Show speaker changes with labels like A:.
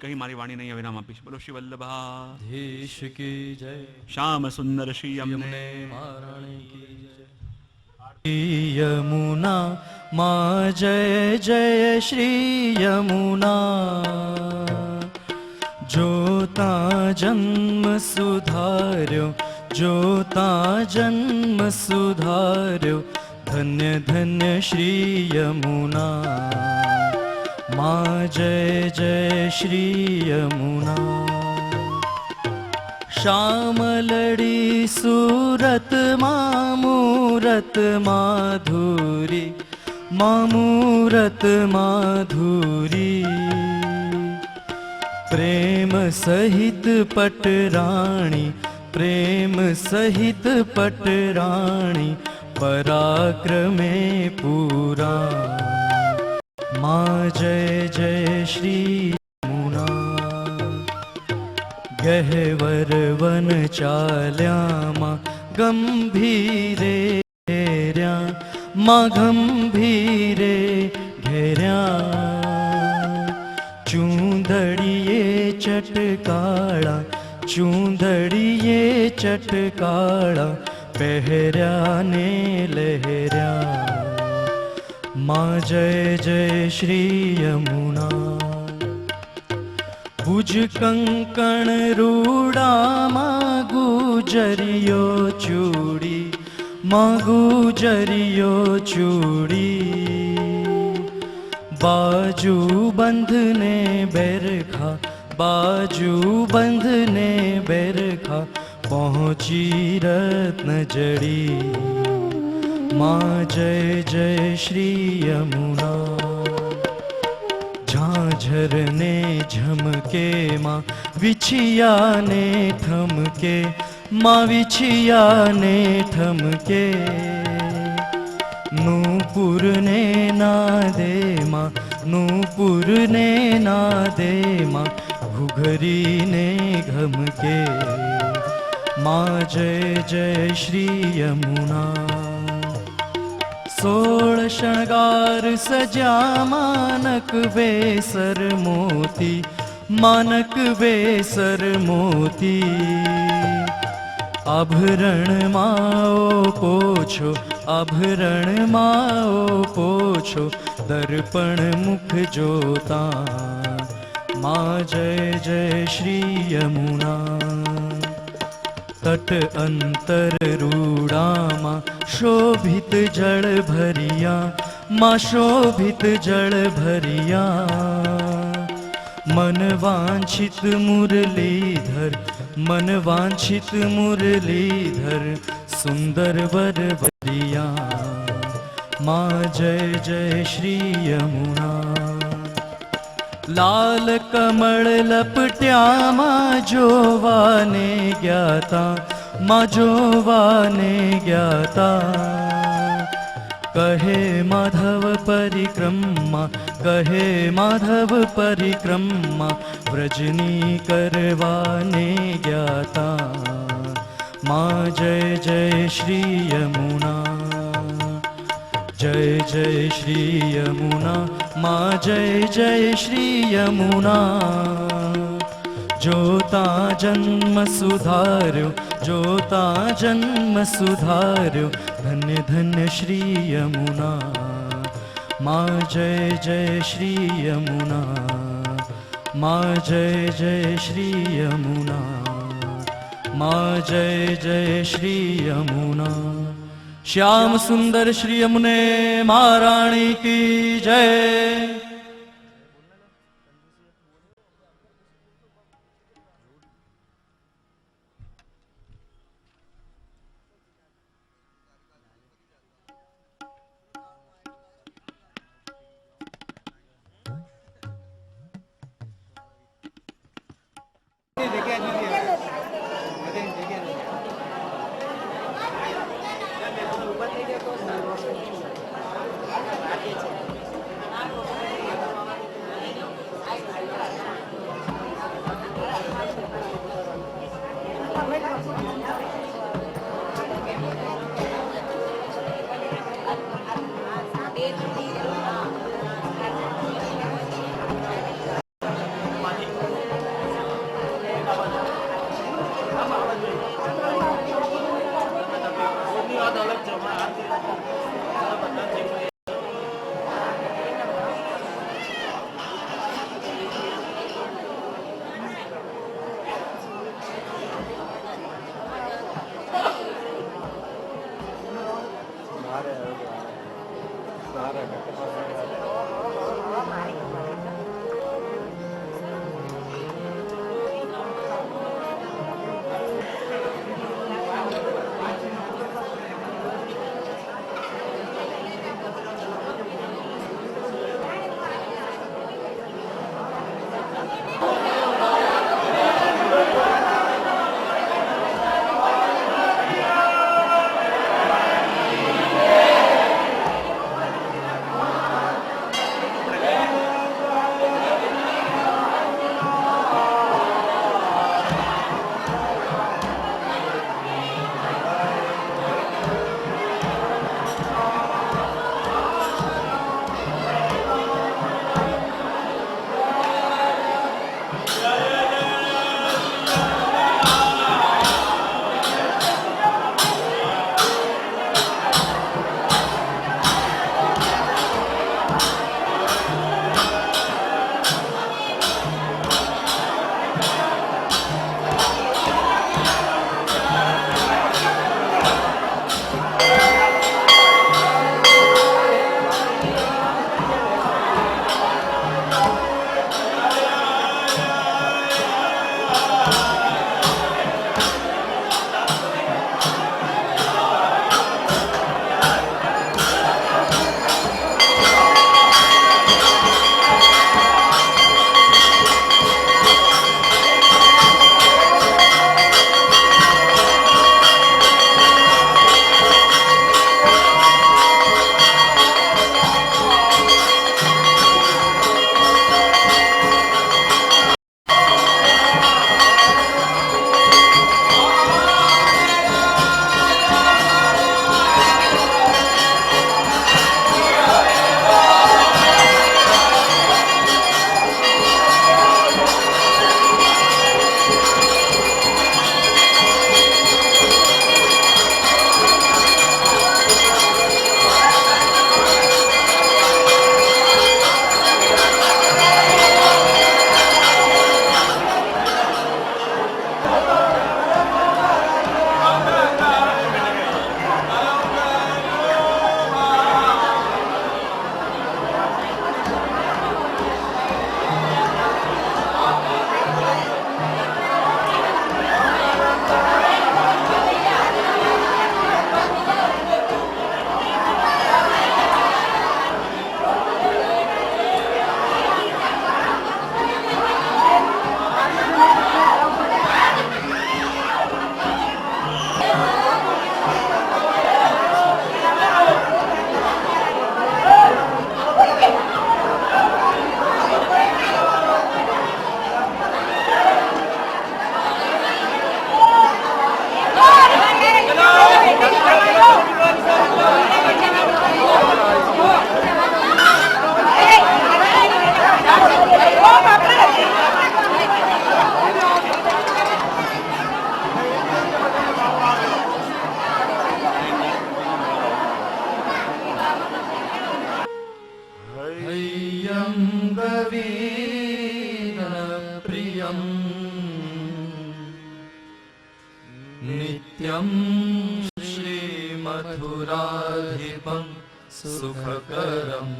A: कहीं मारी वाणी नहीं विराम आपीश। बोलो श्री
B: देश की जय।
A: श्याम सुंदर श्री
B: यमुने महारानी की जय। यमुना माँ जय जय श्री यमुना, जोता जन्म सुधार्यो, जोता जन्म सुधार्यो, धन्य धन्य श्री यमुना माँ जय जय श्री यमुना। श्यामलड़ी सूरत मामूरत माधुरी, मामूरत माधुरी, प्रेम सहित पटराणी, प्रेम सहित पटराणी, पराक्रमे पूरा माँ जय जय श्री यमुना। गहवर वन चाल्या माँ गंभीरे घेर्या, माँ गंभीरे घेर्या, चूंदड़िए चटकाळा, चूंदड़िए चटकाळा, पहर्या ने लहर्या माँ जय जय श्री यमुना। भुज कंकण रूड़ा माँ गुजरियो चूड़ी, माँ गुजरियो चूड़ी, बाजू बंधने बेरखा, बाजू बंधने बेरखा, पहुँची रत्न जड़ी माँ जय जय श्री यमुना। झांझर ने झमके माँ विछिया ने ठमके, माँ विछिया ने ठमके, नूपुर ने नादे माँ, नूपुर ने नादे माँ, घुघरी ने घमके माँ जय जय श्री यमुना। 16 शृंगार सजा मानक बेसर मोती, मानक बेसर मोती, आभरण माओ पोछो, आभरण माओ पोछो, दर्पण मुख जोता माँ जय जय श्री यमुना। तट अंतर रूड़ा माँ शोभित जल भरिया, माँ शोभित जल भरिया, मन वांछित मुरलीधर, मन वांछित मुरलीधर, सुंदर वर भरिया माँ जय जय श्री यमुना। लाल कमल लपट्या माँ जोवाने ज्ञाता, माँ जोवाने ज्ञाता, कहे माधव परिक्रमा, कहे माधव परिक्रमा, व्रजनी करवाने ज्ञाता माँ जय जय श्री यमुना। जय जय श्री यमुना माँ जय जय श्री यमुना। जोता जन्म सुधार्यो, जोता जन्म सुधार्यो, धन्य धन्य श्री यमुना माँ जय जय श्री यमुना, माँ जय जय श्री यमुना, माँ जय जय श्री यमुना। श्याम सुंदर श्री यमुने महारानी की जय। हैयं गवीन प्रियं नित्यं श्रीमधुराधिपं सुखकरम्